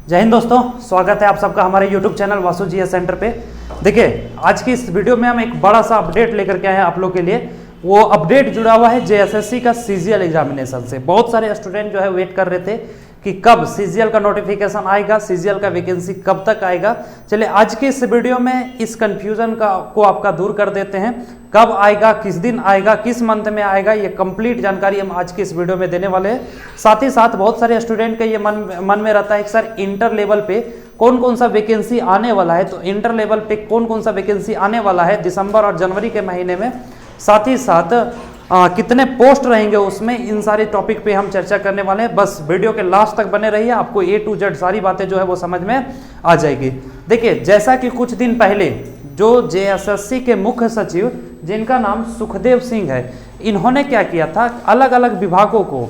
जय हिंद दोस्तों, स्वागत है आप सबका हमारे YouTube channel Vasu GS centre पे। देखिए, आज की इस वीडियो में हम एक बड़ा सा अपडेट लेकर के आए हैं आप लोग के लिए। वो अपडेट जुड़ा हुआ है जेएसएससी का सीजीएल एग्जामिनेशन से। बहुत सारे स्टूडेंट जो है वेट कर रहे थे कि कब सीजीएल का नोटिफिकेशन आएगा, सीजीएल का वैकेंसी कब तक आएगा। चलिए आज के इस वीडियो में इस कंफ्यूजन को आपका दूर कर देते हैं। कब आएगा, किस दिन आएगा, किस मंथ में आएगा, ये कंप्लीट जानकारी हम आज के इस वीडियो में देने वाले हैं। साथ ही साथ बहुत सारे स्टूडेंट का ये मन में रहता है कि सर इंटर लेवल पे कौन कौन सा वैकेंसी आने वाला है। तो इंटर लेवल पे कौन कौन सा वैकेंसी आने वाला है दिसंबर और जनवरी के महीने में, साथ ही साथ कितने पोस्ट रहेंगे उसमें, इन सारे टॉपिक पे हम चर्चा करने वाले हैं। बस वीडियो के लास्ट तक बने रहिए, आपको A to Z सारी बातें जो है वो समझ में आ जाएगी। देखिए, जैसा कि कुछ दिन पहले जो जेएसएससी के मुख्य सचिव जिनका नाम सुखदेव सिंह है, इन्होंने क्या किया था, अलग अलग विभागों को,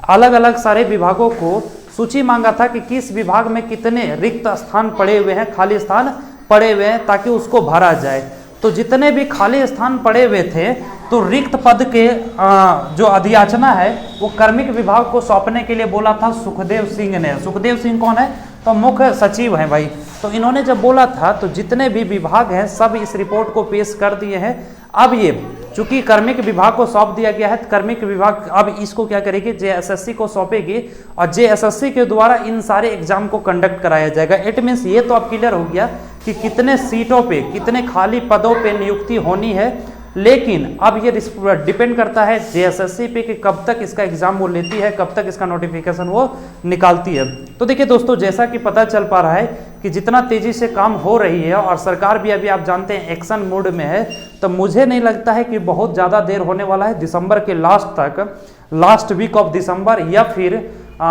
अलग अलग सारे विभागों को सूची मांगा था कि किस विभाग में कितने रिक्त स्थान पड़े हुए हैं, खाली स्थान पड़े हुए हैं, ताकि उसको भरा जाए। तो जितने भी खाली स्थान पड़े हुए थे, तो रिक्त पद के जो अधियाचना है वो कार्मिक विभाग को सौंपने के लिए बोला था सुखदेव सिंह ने। सुखदेव सिंह कौन है, तो मुख्य सचिव हैं भाई। तो इन्होंने जब बोला था तो जितने भी विभाग हैं सब इस रिपोर्ट को पेश कर दिए हैं। अब ये चूंकि कार्मिक विभाग को सौंप दिया गया है, तो कार्मिक विभाग अब इसको क्या करेगी, जेएसएससी को सौंपेगी और जेएसएससी के द्वारा इन सारे एग्जाम को कंडक्ट कराया जाएगा। इट मीन्स ये तो अब क्लियर हो गया कि कितने सीटों पे, कितने खाली पदों पे नियुक्ति होनी है। लेकिन अब ये डिपेंड करता है जेएसएससी पे कि कब तक इसका एग्जाम वो लेती है, कब तक इसका नोटिफिकेशन वो निकालती है। तो देखिए दोस्तों, जैसा कि पता चल पा रहा है कि जितना तेजी से काम हो रही है और सरकार भी अभी आप जानते हैं एक्शन मोड में है, तो मुझे नहीं लगता है कि बहुत ज़्यादा देर होने वाला है। दिसंबर के लास्ट तक, लास्ट वीक ऑफ दिसंबर या फिर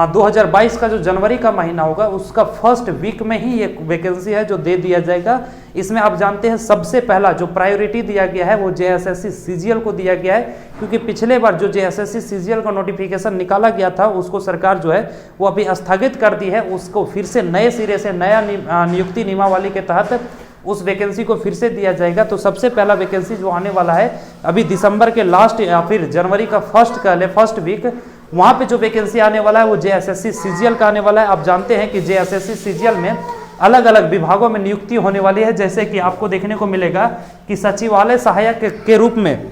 2022 का जो जनवरी का महीना होगा उसका फर्स्ट वीक में ही ये वैकेंसी है जो दे दिया जाएगा। इसमें आप जानते हैं सबसे पहला जो प्रायोरिटी दिया गया है वो जेएसएससी सीजीएल को दिया गया है, क्योंकि पिछले बार जो जेएसएससी सीजीएल का नोटिफिकेशन निकाला गया था उसको सरकार जो है वो अभी स्थगित कर दी है। उसको फिर से नए सिरे से नया नियुक्ति नियमावली के तहत उस वैकेंसी को फिर से दिया जाएगा। तो सबसे पहला वैकेंसी जो आने वाला है अभी दिसंबर के लास्ट या फिर जनवरी का फर्स्ट वीक, वहाँ पे जो वैकेंसी आने वाला है वो जेएसएससी सीजीएल का आने वाला है। आप जानते हैं कि जेएसएससी सीजीएल में अलग अलग विभागों में नियुक्ति होने वाली है। जैसे कि आपको देखने को मिलेगा कि सचिवालय सहायक के रूप में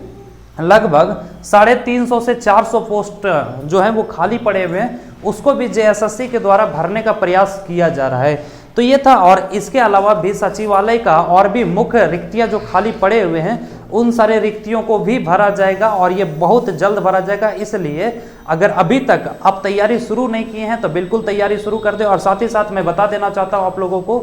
लगभग 350 से 400 पोस्ट जो है वो खाली पड़े हुए हैं, उसको भी जेएसएससी के द्वारा भरने का प्रयास किया जा रहा है। तो ये था, और इसके अलावा भी सचिवालय का और भी मुख्य रिक्तियां जो खाली पड़े हुए हैं उन सारे रिक्तियों को भी भरा जाएगा, और ये बहुत जल्द भरा जाएगा। इसलिए अगर अभी तक आप तैयारी शुरू नहीं किए हैं तो बिल्कुल तैयारी शुरू कर दें। और साथ ही साथ मैं बता देना चाहता हूँ आप लोगों को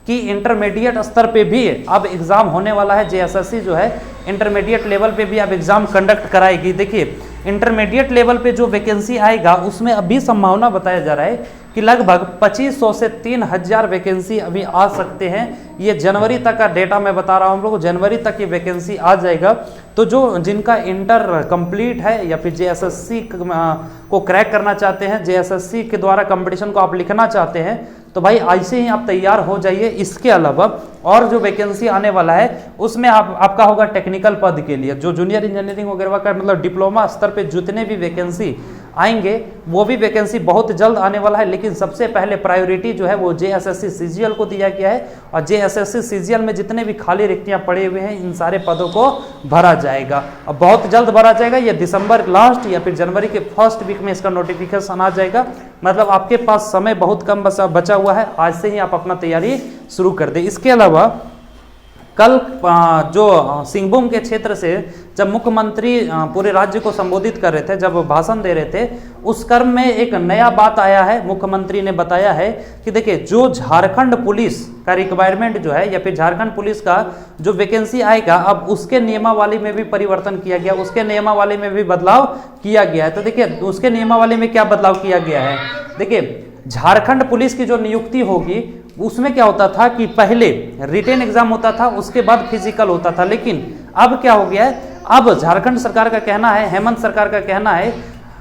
कि इंटरमीडिएट स्तर पे भी अब एग्ज़ाम होने वाला है। जेएसएससी जो है इंटरमीडिएट लेवल पे भी अब एग्ज़ाम कंडक्ट कराएगी। देखिए, इंटरमीडिएट लेवल पे जो वैकेंसी आएगा उसमें अभी संभावना बताया जा रहा है कि लगभग 2500 से 3000 वैकेंसी अभी आ सकते हैं। ये जनवरी तक का डेटा मैं बता रहा हूँ हम लोग, जनवरी तक ये वैकेंसी आ जाएगा। तो जो जिनका इंटर कंप्लीट है या फिर जेएसएससी को क्रैक करना चाहते हैं, जेएसएससी के द्वारा कंपटीशन को आप लिखना चाहते हैं, तो भाई ऐसे ही आप तैयार हो जाइए। इसके अलावा और जो वैकेंसी आने वाला है उसमें आपका होगा टेक्निकल पद के लिए, जो जूनियर इंजीनियरिंग वगैरह का मतलब डिप्लोमा स्तर पे जितने भी वैकेंसी आएंगे वो भी वैकेंसी बहुत जल्द आने वाला है। लेकिन सबसे पहले प्रायोरिटी जो है वो जेएसएससी सीजीएल को दिया गया है, और जेएसएससी सीजीएल में जितने भी खाली रिक्तियां पड़े हुए हैं इन सारे पदों को भरा जाएगा, और बहुत जल्द भरा जाएगा। ये दिसंबर लास्ट या फिर जनवरी के फर्स्ट वीक में इसका नोटिफिकेशन आ जाएगा। मतलब आपके पास समय बहुत कम बचा हुआ है, आज से ही आप अपना तैयारी शुरू कर दें। इसके अलावा कल जो सिंहभूम के क्षेत्र से जब मुख्यमंत्री पूरे राज्य को संबोधित कर रहे थे, जब भाषण दे रहे थे, उस क्रम में एक नया बात आया है। मुख्यमंत्री ने बताया है कि देखिए, जो झारखंड पुलिस का रिक्वायरमेंट जो है या फिर झारखंड पुलिस का जो वैकेंसी आएगा, अब उसके नियमावली में भी परिवर्तन किया गया, उसके नियमावली में भी बदलाव किया गया है। तो देखिए, उसके नियमावली में क्या बदलाव किया गया है। देखिए, झारखंड पुलिस की जो नियुक्ति होगी उसमें क्या होता था कि पहले रिटेन एग्जाम होता था, उसके बाद फिजिकल होता था। लेकिन अब क्या हो गया है, अब झारखंड सरकार का कहना है, हेमंत सरकार का कहना है,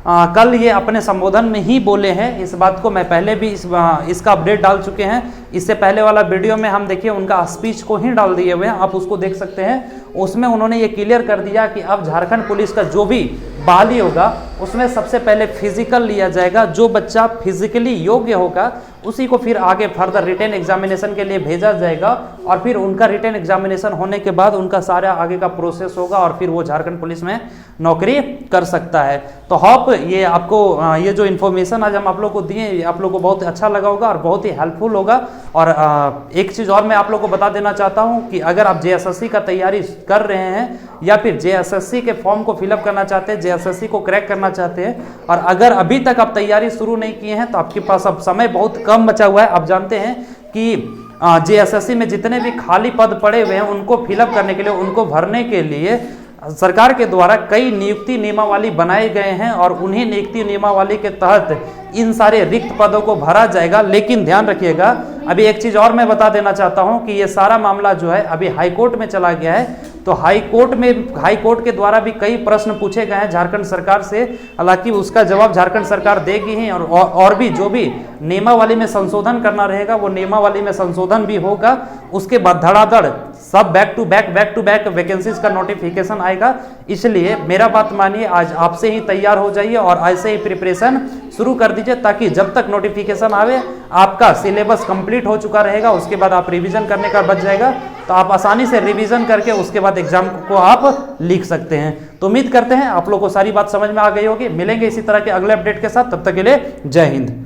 कल ये अपने संबोधन में ही बोले हैं इस बात को। मैं पहले भी इसका अपडेट डाल चुके हैं, इससे पहले वाला वीडियो में हम देखिए उनका स्पीच को ही डाल दिए हुए हैं, आप उसको देख सकते हैं। उसमें उन्होंने ये क्लियर कर दिया कि अब झारखंड पुलिस का जो भी बहाली होगा उसमें सबसे पहले फिजिकल लिया जाएगा। जो बच्चा फिजिकली योग्य होगा उसी को फिर आगे फर्दर रिटेन एग्जामिनेशन के लिए भेजा जाएगा और फिर उनका रिटेन एग्जामिनेशन होने के बाद उनका सारा आगे का प्रोसेस होगा और फिर वो झारखंड पुलिस में नौकरी कर सकता है। तो होप ये आपको ये जो इन्फॉर्मेशन आज हम आप लोग को दिए आप लोग को बहुत अच्छा लगा होगा और बहुत ही हेल्पफुल होगा। और एक चीज़ और मैं आप लोग को बता देना चाहता हूँ कि अगर आप JSSC का तैयारी कर रहे हैं या फिर JSSC के फॉर्म को फिलअप करना चाहते हैं, JSSC को क्रैक करना चाहते हैं और अगर अभी तक आप तैयारी शुरू नहीं किए हैं तो आपके पास अब समय बहुत कम बचा हुआ है। आप जानते हैं कि JSSC में जितने भी खाली पद पड़े हुए हैं उनको फिलअप करने के लिए, उनको भरने के लिए सरकार के द्वारा कई नियुक्ति नियमावली बनाए गए हैं और उन्हीं नियुक्ति नियमावली के तहत इन सारे रिक्त पदों को भरा जाएगा। लेकिन ध्यान रखिएगा, अभी एक चीज़ और मैं बता देना चाहता हूं कि ये सारा मामला जो है अभी हाईकोर्ट में चला गया है। तो हाईकोर्ट के द्वारा भी कई प्रश्न पूछे गए हैं झारखंड सरकार से, हालांकि उसका जवाब झारखंड सरकार देगी ही और भी जो भी नियमावली में संशोधन करना रहेगा वो नियमावली में संशोधन भी होगा। उसके बाद धड़ाधड़ सब बैक टू बैक वैकेंसीज का नोटिफिकेशन आएगा। इसलिए मेरा बात मानिए, आज आपसे ही तैयार हो जाइए और ऐसे ही प्रिपरेशन शुरू कर दीजिए ताकि जब तक नोटिफिकेशन आवे आपका सिलेबस कंप्लीट हो चुका रहेगा। उसके बाद आप रिवीजन करने का बच जाएगा, तो आप आसानी से रिवीजन करके उसके बाद एग्जाम को आप लिख सकते हैं। तो उम्मीद करते हैं आप लोग को सारी बात समझ में आ गई होगी। मिलेंगे इसी तरह के अगले अपडेट के साथ, तब तक के लिए जय हिंद।